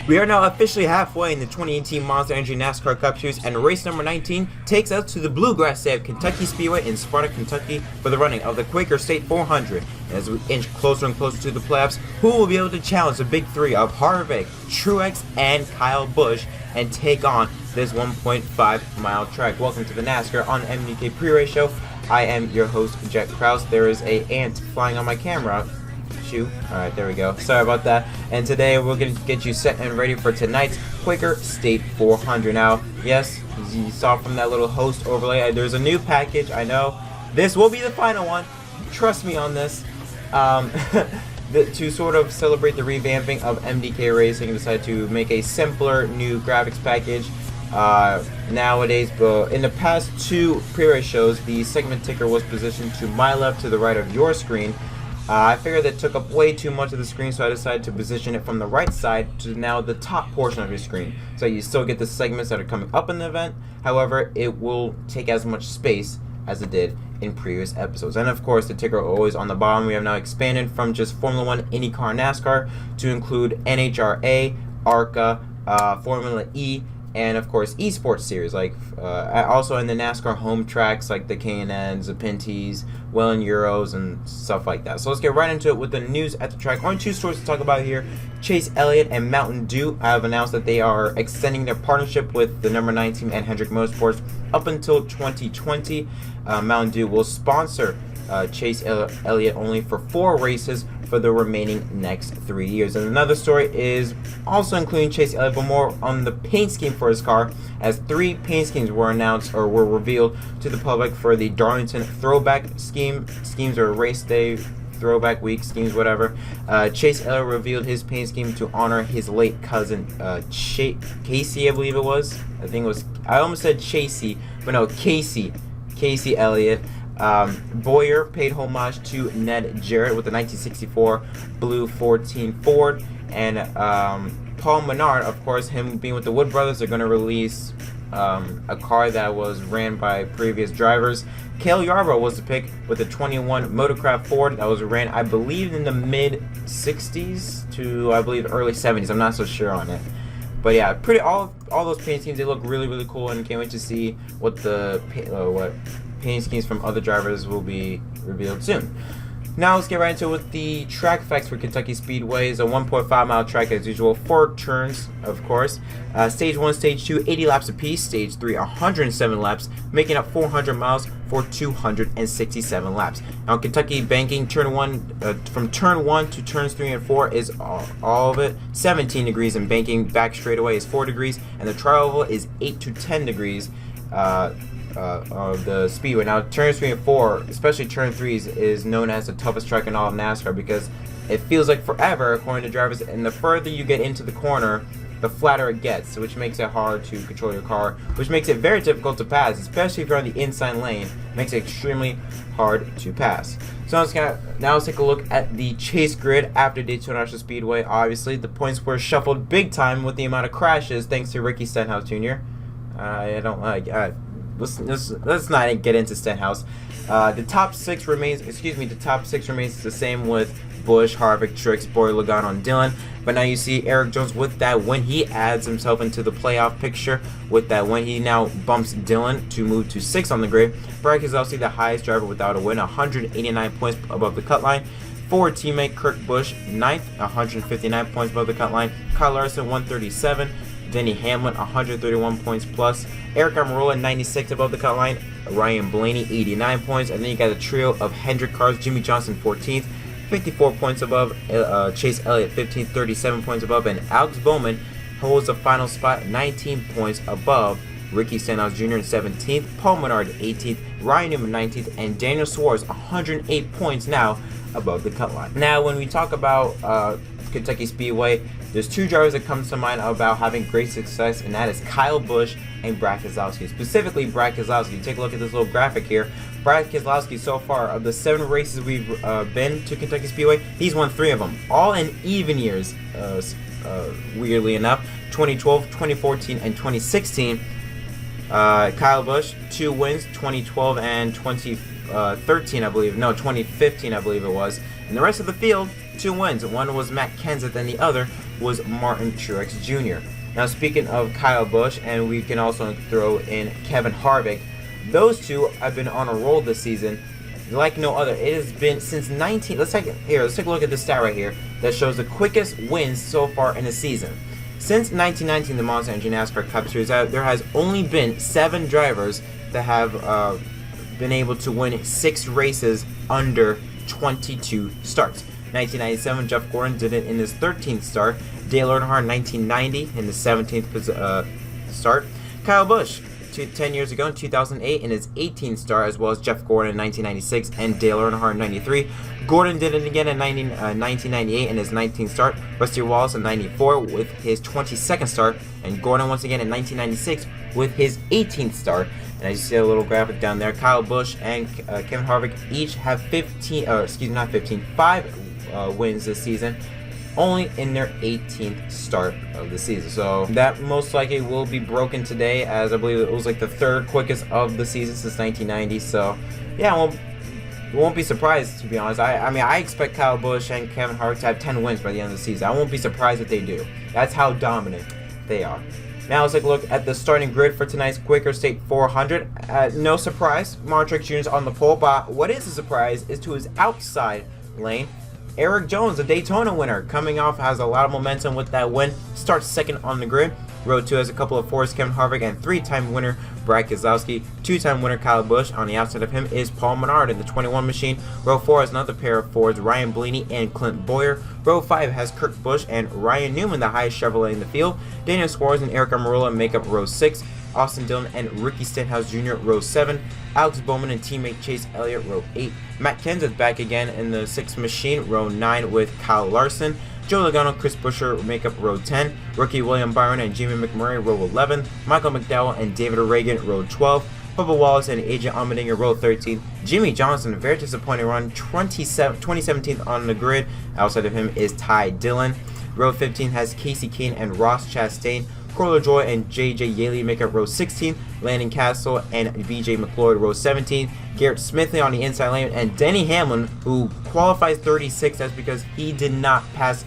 We are now officially halfway in the 2018 Monster Energy NASCAR Cup Series, and race number 19 takes us to the Bluegrass State of Kentucky Speedway in Sparta, Kentucky for the running of the Quaker State 400. As we inch closer and closer to the playoffs, who will be able to challenge the big three of Harvick, Truex, and Kyle Busch and take on this 1.5 mile track? Welcome to the NASCAR on MDK pre-race show. I am your host, Jack Krause. There is an ant flying on my camera. Alright, there we go. Sorry about that. And today we're going to get you set and ready for tonight's Quaker State 400. Now, yes, as you saw from that little host overlay, there's a new package. I know this will be the final one. Trust me on this. To sort of celebrate the revamping of MDK Racing, I decided to make a simpler new graphics package. Nowadays, but in the past two pre-race shows, the segment ticker was positioned to my left to the right of your screen. I figured that took up way too much of the screen, so I decided to position it from the right side to now the top portion of your screen. So you still get the segments that are coming up in the event, however, it will take as much space as it did in previous episodes. And of course, the ticker always on the bottom. We have now expanded from just Formula 1, IndyCar, NASCAR to include NHRA, ARCA, Formula E, and of course esports series, like also in the NASCAR home tracks like the K&Ns, the Pinties, Welland Euros, and stuff like that. So let's get right into it with the news at the track. Only two stories to talk about here. Chase Elliott and Mountain Dew have announced that they are extending their partnership with the number 9 team and Hendrick Motorsports up until 2020. Mountain Dew will sponsor Chase Elliott only for 4 races for the remaining next 3 years. And another story is also including Chase Elliott, but more on the paint scheme for his car, as 3 paint schemes were announced or were revealed to the public for the Darlington throwback schemes or race day throwback week schemes, whatever. Chase Elliott revealed his paint scheme to honor his late cousin Casey, I believe it was. I almost said Chasey, but no, Casey Elliott. Boyer paid homage to Ned Jarrett with the 1964 Blue 14 Ford, and Paul Menard, of course, him being with the Wood Brothers, are going to release a car that was ran by previous drivers. Cale Yarborough was the pick with the 21 Motorcraft Ford that was ran, I believe, in the mid 60s to, I believe, early 70s. I'm not so sure on it. But yeah, all those paint schemes, they look really, really cool, and can't wait to see what the what paint schemes from other drivers will be revealed soon. Now let's get right into it with the track facts for Kentucky Speedway. It's a 1.5 mile track as usual, 4 turns, of course. Stage 1, Stage 2, 80 laps apiece. Stage 3, 107 laps, making up 400 miles for 267 laps. Now Kentucky banking, turn 1 from turn 1 to turns 3 and 4 is all of it 17 degrees, and banking back straightaway is 4 degrees, and the tri-oval is 8 to 10 degrees. Of the Speedway. Now turns 3 and 4, especially turn 3, is known as the toughest track in all of NASCAR because it feels like forever according to drivers, and the further you get into the corner, the flatter it gets, which makes it hard to control your car, which makes it very difficult to pass, especially if you're on the inside lane. It makes it extremely hard to pass. So now let's take a look at the chase grid after Daytona International Speedway. Obviously, the points were shuffled big time with the amount of crashes thanks to Ricky Stenhouse Jr. Let's not get into Stenhouse. The top six remains the same with Busch, Harvick, Truex, Boyer, Logano, and Dillon. But now you see Eric Jones with that win. He adds himself into the playoff picture with that win. He now bumps Dillon to move to 6 on the grid. Brad Keselowski, the highest driver without a win, 189 points above the cut line. Forward teammate Kurt Busch, 9th, 159 points above the cut line. Kyle Larson, 137. Denny Hamlin, 131 points plus. Eric Almirola, 96 above the cut line. Ryan Blaney, 89 points. And then you got a trio of Hendrick cars. Jimmy Johnson, 14th, 54 points above. Chase Elliott, 15th, 37 points above. And Alex Bowman holds the final spot, 19 points above Ricky Stenhouse Jr. in 17th. Paul Menard, 18th. Ryan Newman, 19th. And Daniel Suarez, 108 points now above the cut line. Now, when we talk about Kentucky Speedway, there's 2 drivers that come to mind about having great success, and that is Kyle Busch and Brad Keselowski. Specifically, Brad Keselowski. Take a look at this little graphic here. Brad Keselowski, so far, of the 7 races we've been to Kentucky Speedway, he's won 3 of them, all in even years, weirdly enough. 2012, 2014, and 2016. Kyle Busch, 2 wins, 2012 and 2013, I believe. No, 2015, I believe it was. And the rest of the field, 2 wins. One was Matt Kenseth, and the other was Martin Truex Jr. Now, speaking of Kyle Busch, and we can also throw in Kevin Harvick, those two have been on a roll this season like no other. It has been since 19. Let's take a look at this stat right here that shows the quickest wins so far in a season. Since 1919, the Monster Energy NASCAR Cup Series, there has only been 7 drivers that have been able to win 6 races under 22 starts. 1997, Jeff Gordon did it in his 13th start. Dale Earnhardt, 1990, in his 17th start. Kyle Busch, 10 years ago in 2008 in his 18th start, as well as Jeff Gordon in 1996 and Dale Earnhardt in 93. Gordon did it again in 1998 in his 19th start. Rusty Wallace in 94 with his 22nd start, and Gordon once again in 1996 with his 18th start. And as you see a little graphic down there, Kyle Busch and Kevin Harvick each have 5 wins this season, only in their 18th start of the season. So that most likely will be broken today, as I believe it was like the 3rd quickest of the season since 1990. So yeah, we won't be surprised, to be honest. I mean, I expect Kyle Busch and Kevin Harvick to have 10 wins by the end of the season. I won't be surprised if they do. That's how dominant they are. Now let's take a look at the starting grid for tonight's Quaker State 400. No surprise, Martin Truex Jr. is on the pole, but what is a surprise is to his outside lane, Erik Jones, the Daytona winner, coming off, has a lot of momentum with that win, starts 2nd on the grid. Row 2 has a couple of 4s, Kevin Harvick, and 3-time winner Brad Keselowski. 2-time winner Kyle Busch. On the outside of him is Paul Menard in the 21 machine. Row 4 has another pair of 4s, Ryan Blaney and Clint Bowyer. Row 5 has Kurt Busch and Ryan Newman, the highest Chevrolet in the field. Daniel Suarez and Eric Almirola make up row 6. Austin Dillon and Ricky Stenhouse Jr. row 7. Alex Bowman and teammate Chase Elliott row 8. Matt Kenseth back again in the 6th machine, row 9 with Kyle Larson. Joe Logano, Chris Buescher make up row 10. Rookie William Byron and Jimmy McMurray row 11. Michael McDowell and David O'Regan row 12. Bubba Wallace and AJ Allmendinger row 13. Jimmy Johnson, very disappointing run, 2017th on the grid. Outside of him is Ty Dillon. Row 15 has Casey Kane and Ross Chastain. Corey LaJoie and JJ Yeley make up row 16. Landon Castle and BJ McLeod row 17. Garrett Smithley on the inside lane, and Denny Hamlin, who qualifies 36th, that's because he did not pass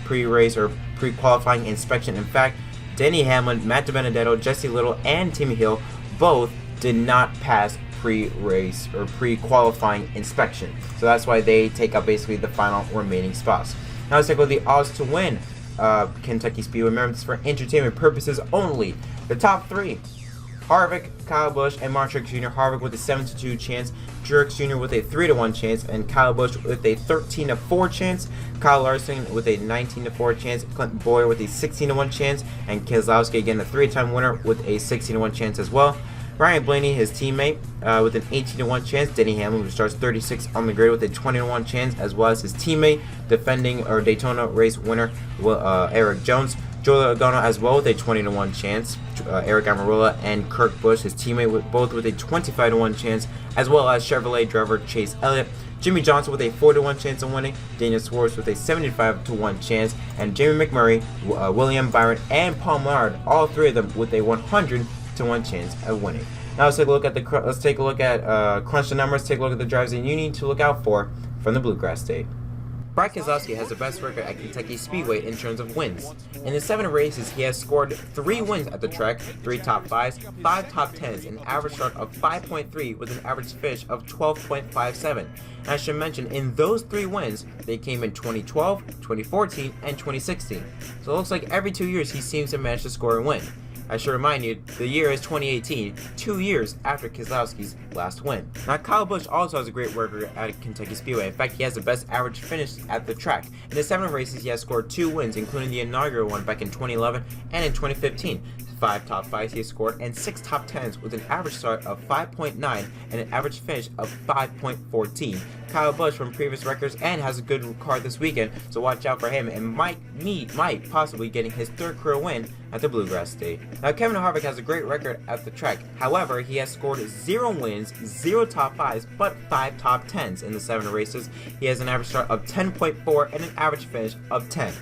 pre-race or pre-qualifying inspection. In fact, Denny Hamlin, Matt DiBenedetto, Jesse Little, and Timmy Hill both did not pass pre-race or pre-qualifying inspection. So that's why they take up basically the final remaining spots. Now let's take a look at the odds to win Kentucky Speedway. Remember, this is for entertainment purposes only. The top 3: Harvick, Kyle Busch, and Martin Truex Jr. Harvick with a 7-2 chance, Truex Jr. with a 3-1 chance, and Kyle Busch with a 13-4 chance. Kyle Larson with a 19-4 chance, Clint Bowyer with a 16-1 chance, and Keselowski, again a 3-time winner, with a 16-1 chance as well. Ryan Blaney, his teammate, with an 18-1 chance. Denny Hamlin, who starts 36th on the grid, with a 20-1 chance, as well as his teammate, defending Daytona race winner Erik Jones. Joe Logano as well with a 20-1 chance. Eric Almirola and Kurt Busch, his teammate, both with a 25-1 chance, as well as Chevrolet driver Chase Elliott. Jimmy Johnson with a 4-1 chance of winning. Daniel Suarez with a 75-1 chance, and Jamie McMurray, William Byron, and Paul Menard, all 3 of them with a 100-1 chance of winning. Now let's take a look at crunch the numbers. Take a look at the drivers that you need to look out for from the Bluegrass State. Brad Keselowski has the best record at Kentucky Speedway in terms of wins. In the 7 races, he has scored 3 wins at the track, 3 top 5s, 5 top 10s, an average start of 5.3 with an average finish of 12.57. And I should mention, in those 3 wins, they came in 2012, 2014, and 2016. So it looks like every 2 years he seems to manage to score a win. I should remind you, the year is 2018, 2 years after Keselowski's last win. Now, Kyle Busch also has a great record at Kentucky Speedway. In fact, he has the best average finish at the track. In the 7 races, he has scored 2 wins, including the inaugural one back in 2011 and in 2015. 5 top 5s he has scored, and 6 top 10s with an average start of 5.9 and an average finish of 5.14. Kyle Busch from previous records and has a good car this weekend, so watch out for him and might possibly getting his 3rd career win at the Bluegrass State. Now, Kevin Harvick has a great record at the track. However, he has scored 0 wins, 0 top 5s, but 5 top 10s in the 7 races. He has an average start of 10.4 and an average finish of 10.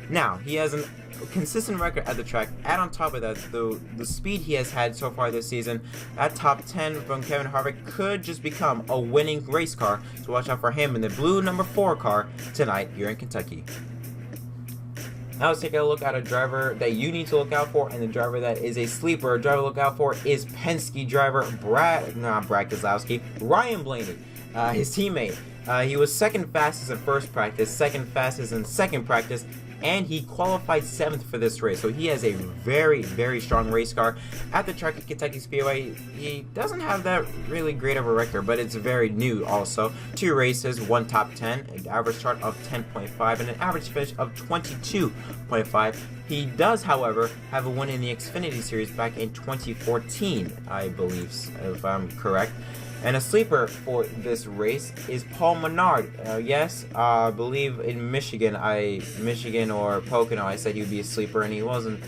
Now, he has a consistent record at the track. Add on top of that, the speed he has had so far this season, that top 10 from Kevin Harvick could just become a winning race car. So watch out for him in the blue number 4 car tonight here in Kentucky. Now let's take a look at a driver that you need to look out for, and the driver that is a sleeper. A driver to look out for is Penske driver Ryan Blaney, his teammate. He was second fastest in first practice, second fastest in second practice, and he qualified 7th for this race. So he has a very, very strong race car. At the track at Kentucky Speedway, he doesn't have that really great of a record, but it's very new also. 2 races, 1 top 10, an average start of 10.5, and an average finish of 22.5. He does, however, have a win in the Xfinity Series back in 2014, I believe, if I'm correct. And a sleeper for this race is Paul Menard. Yes, I believe in Michigan or Pocono, I said he would be a sleeper, and he didn't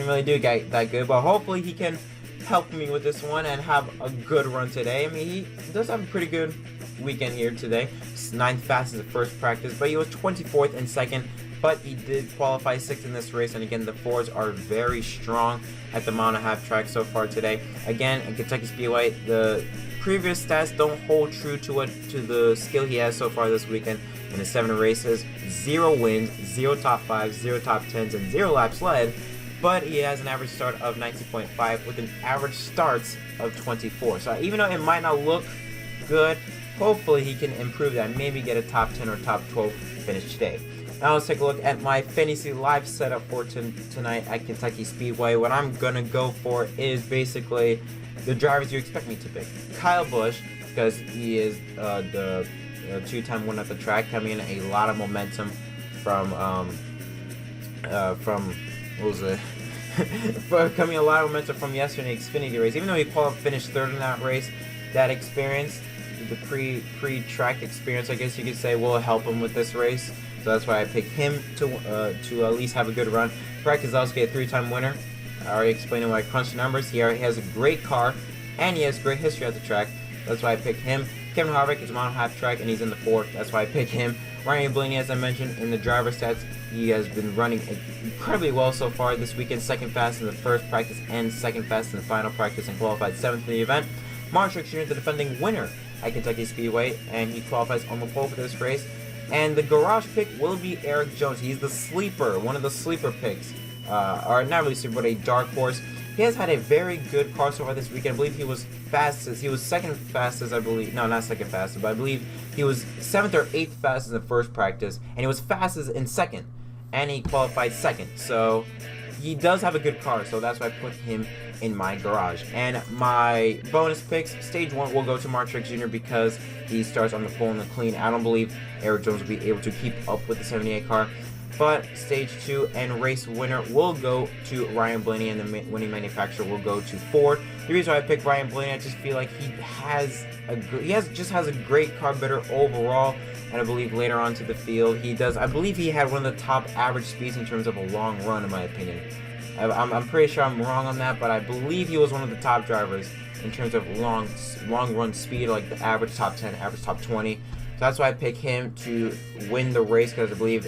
really do that good. But hopefully he can help me with this one and have a good run today. I mean, he does have a pretty good weekend here today. 9th fastest at first practice, but he was 24th in second. But he did qualify 6th in this race, and again, the Fords are very strong at the mile and a half track so far today. Again, in Kentucky Speedway, the previous stats don't hold true to the skill he has so far this weekend. In the 7 races, 0 wins, 0 top 5s, 0 top 10s, and 0 laps led. But he has an average start of 19.5 with an average starts of 24. So even though it might not look good, hopefully he can improve that. Maybe get a top 10 or top 12 finish today. Now let's take a look at my fantasy live setup for tonight at Kentucky Speedway. What I'm gonna go for is basically the drivers you expect me to pick. Kyle Busch, because he is the 2-time winner at the track, coming in a lot of momentum from what was it? Coming a lot of momentum from yesterday's Xfinity race. Even though he finished 3rd in that race, that experience, the pre-track experience, I guess you could say, will help him with this race. So that's why I picked him to at least have a good run. Brad Keselowski, a 3-time winner. I already explained why I crunched the numbers. He has a great car, and he has great history at the track. That's why I picked him. Kevin Harvick is on half track, and he's in the 4th. That's why I picked him. Ryan Blaney, as I mentioned, in the driver stats, he has been running incredibly well so far this weekend. 2nd fastest in the first practice and 2nd fastest in the final practice, and qualified 7th in the event. Mark Truex Jr., the defending winner at Kentucky Speedway, and he qualifies on the pole for this race. And the garage pick will be Eric Jones. He's the sleeper, one of the sleeper picks. Or not really sleeper, but a dark horse. He has had a very good car so far this weekend. I believe he was fastest. He was 2nd fastest, I believe. No, not 2nd fastest, but I believe he was 7th or 8th fastest in the first practice. And he was fastest in 2nd. And he qualified 2nd. So he does have a good car, so that's why I put him in my garage. And my bonus picks, stage 1 will go to Mark Truex Jr. because he starts on the pole in the clean. I don't believe Eric Jones will be able to keep up with the 78 car. But stage 2 and race winner will go to Ryan Blaney, and the winning manufacturer will go to Ford. The reason why I picked Ryan Blaney, I just feel like he has a great car, better overall. And I believe later on to the field, he does. I believe he had one of the top average speeds in terms of a long run, in my opinion. I'm pretty sure I'm wrong on that, but I believe he was one of the top drivers in terms of long run speed, like the average top 10, average top 20. So that's why I picked him to win the race, because I believe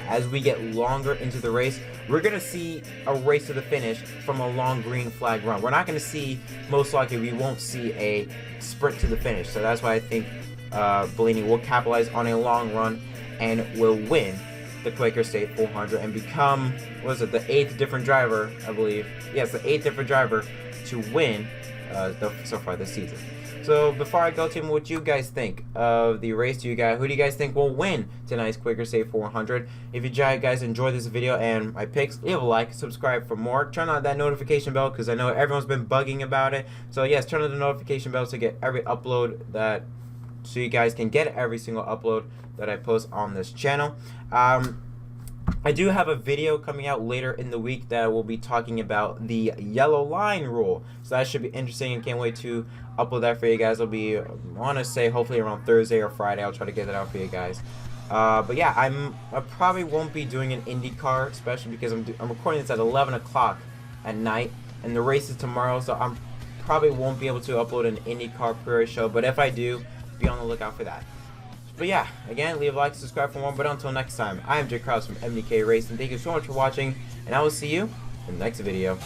as we get longer into the race, we're going to see a race to the finish from a long green flag run. We're not going to see, most likely, we won't see a sprint to the finish. So that's why I think Blaney will capitalize on a long run and will win the Quaker State 400 and become, what is it, the 8th different driver, I believe. Yes, the 8th different driver to win so far this season. So before I go, Tim, what you guys think of the race? Who do you guys think will win tonight's Quaker State 400? If you guys enjoyed this video and my picks, leave a like, subscribe for more. Turn on that notification bell, because I know everyone's been bugging about it. So yes, turn on the notification bell to get every upload so you guys can get every single upload that I post on this channel. I do have a video coming out later in the week that will be talking about the yellow line rule. So that should be interesting, and can't wait to upload that for you guys. It'll be, I want to say, hopefully around Thursday or Friday. I'll try to get that out for you guys. But yeah, I probably won't be doing an IndyCar, especially because I'm recording this at 11 o'clock at night, and the race is tomorrow, so I probably won't be able to upload an IndyCar pre-race show. But if I do, be on the lookout for that. But yeah, again, leave a like, subscribe for more. But until next time, I am Jay Krause from MDK Racing. Thank you so much for watching, and I will see you in the next video.